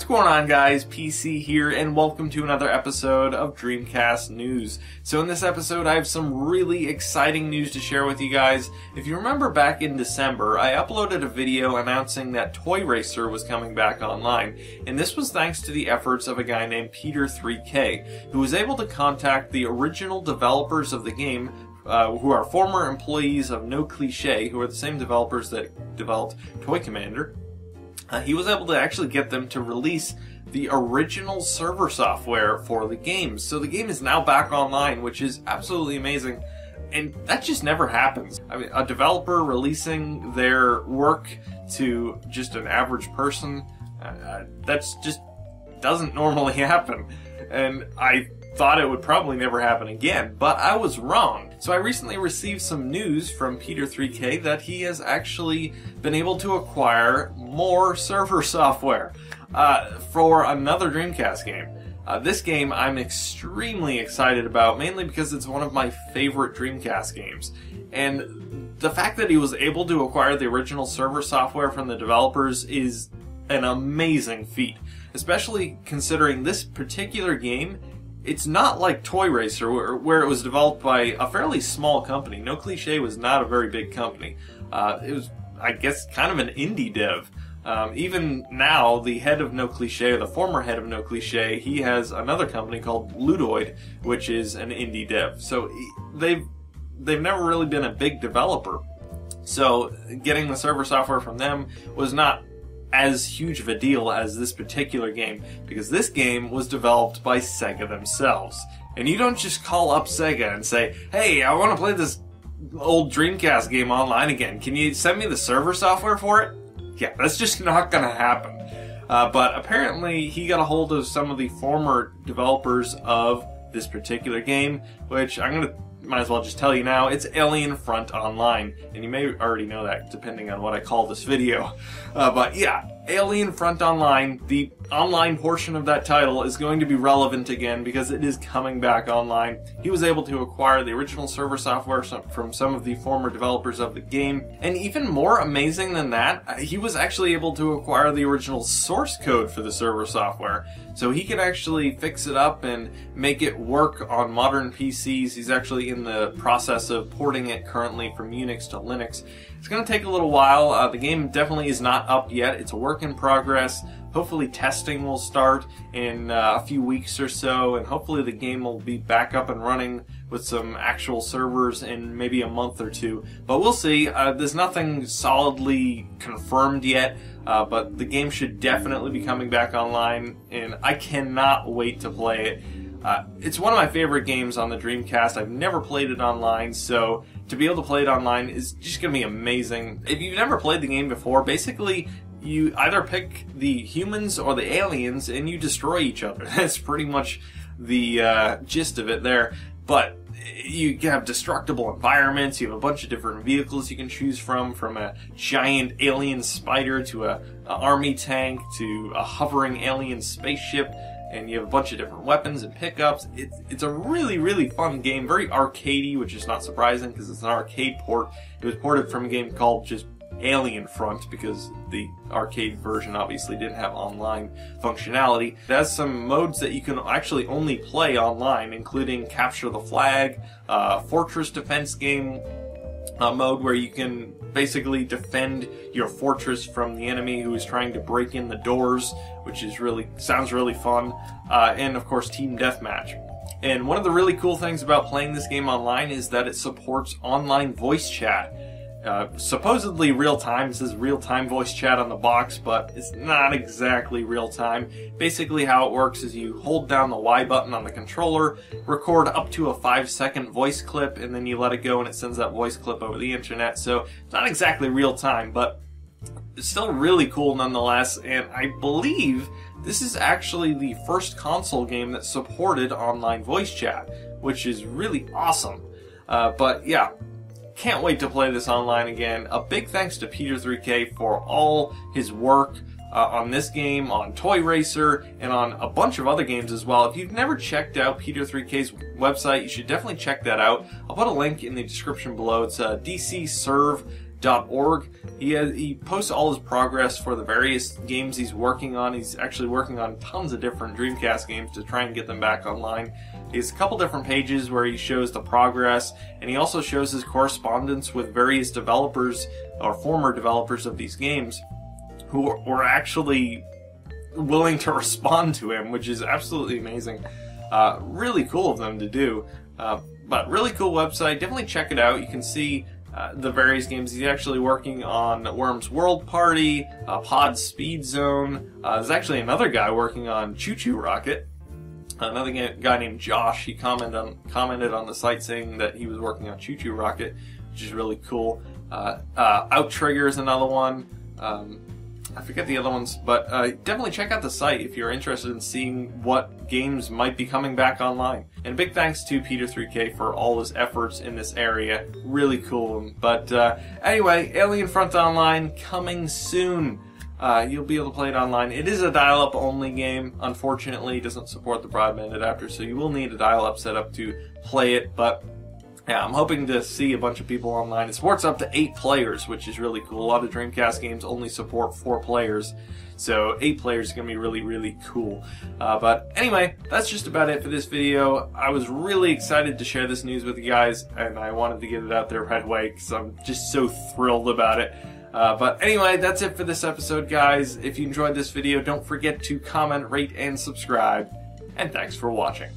going on, guys? PC here, and welcome to another episode of Dreamcast News. So in this episode, I have some really exciting news to share with you guys. If you remember back in December, I uploaded a video announcing that Toy Racer was coming back online, and this was thanks to the efforts of a guy named Peter3K, who was able to contact the original developers of the game, who are former employees of No Cliché, who are the same developers that developed Toy Commander. He was able to actually get them to release the original server software for the game. So the game is now back online, which is absolutely amazing. And that just never happens. I mean, a developer releasing their work to just an average person, that's just doesn't normally happen. And I thought it would probably never happen again, but I was wrong. So I recently received some news from Peter3K that he has actually been able to acquire more server software for another Dreamcast game. This game I'm extremely excited about, mainly because it's one of my favorite Dreamcast games. And the fact that he was able to acquire the original server software from the developers is an amazing feat, especially considering this particular game. It's not like Toy Racer, where it was developed by a fairly small company. No Cliché was not a very big company. It was, I guess, kind of an indie dev. Even now, the head of No Cliché, or the former head of No Cliché, he has another company called Ludoid, which is an indie dev. So they've never really been a big developer. So getting the server software from them was not as huge of a deal as this particular game, because this game was developed by Sega themselves. And you don't just call up Sega and say, hey, I want to play this old Dreamcast game online again. Can you send me the server software for it? Yeah, that's just not going to happen. But apparently he got a hold of some of the former developers of this particular game, which might as well just tell you now, it's Alien Front Online, and you may already know that depending on what I call this video. But yeah, Alien Front Online, the online portion of that title is going to be relevant again because it is coming back online. He was able to acquire the original server software from some of the former developers of the game, and even more amazing than that, he was actually able to acquire the original source code for the server software. So he can actually fix it up and make it work on modern PCs. He's actually in the process of porting it currently from Unix to Linux. It's going to take a little while. The game definitely is not up yet. It's a work in progress. Hopefully testing will start in a few weeks or so, and hopefully the game will be back up and running with some actual servers in maybe a month or two. But we'll see. There's nothing solidly confirmed yet, but the game should definitely be coming back online, and I cannot wait to play it. It's one of my favorite games on the Dreamcast. I've never played it online, so to be able to play it online is just going to be amazing. If you've never played the game before, basically you either pick the humans or the aliens and you destroy each other. That's pretty much the gist of it there. But you have destructible environments, you have a bunch of different vehicles you can choose from a giant alien spider to a army tank to a hovering alien spaceship, and you have a bunch of different weapons and pickups. It's a really, really fun game, very arcadey, which is not surprising because it's an arcade port. It was ported from a game called just Alien Front, because the arcade version obviously didn't have online functionality. It has some modes that you can actually only play online, including Capture the Flag, Fortress Defense game mode, where you can basically defend your fortress from the enemy who is trying to break in the doors, which is sounds really fun, and of course Team Deathmatch. And one of the really cool things about playing this game online is that it supports online voice chat. Supposedly real-time. It says real-time voice chat on the box, but it's not exactly real-time. Basically how it works is you hold down the Y button on the controller, record up to a 5-second voice clip, and then you let it go and it sends that voice clip over the internet. So it's not exactly real-time, but it's still really cool nonetheless, and I believe this is actually the first console game that supported online voice chat, which is really awesome. But yeah, can't wait to play this online again. A big thanks to Peter3K for all his work on this game, on Toy Racer, and on a bunch of other games as well. If you've never checked out Peter3K's website, you should definitely check that out. I'll put a link in the description below. It's dcserve.org, He posts all his progress for the various games he's working on. He's actually working on tons of different Dreamcast games to try and get them back online. He has a couple different pages where he shows the progress, and he also shows his correspondence with various developers or former developers of these games who were actually willing to respond to him, which is absolutely amazing. Really cool of them to do. But really cool website. Definitely check it out. You can see the various games. He's actually working on Worm's World Party, Pod Speed Zone. There's actually another guy working on Choo Choo Rocket. Another guy named Josh. He commented on the site saying that he was working on Choo Choo Rocket, which is really cool. Outrigger is another one. I forget the other ones, but definitely check out the site if you're interested in seeing what games might be coming back online. And big thanks to Peter3K for all his efforts in this area. Really cool. But anyway, Alien Front Online coming soon. You'll be able to play it online. It is a dial-up only game. Unfortunately, it doesn't support the broadband adapter, so you will need a dial-up setup to play it. But yeah, I'm hoping to see a bunch of people online. It supports up to 8 players, which is really cool. A lot of Dreamcast games only support 4 players, so 8 players is going to be really, really cool. But anyway, that's just about it for this video. I was really excited to share this news with you guys, and I wanted to get it out there right away because I'm just so thrilled about it. But anyway, that's it for this episode, guys. If you enjoyed this video, don't forget to comment, rate, and subscribe. And thanks for watching.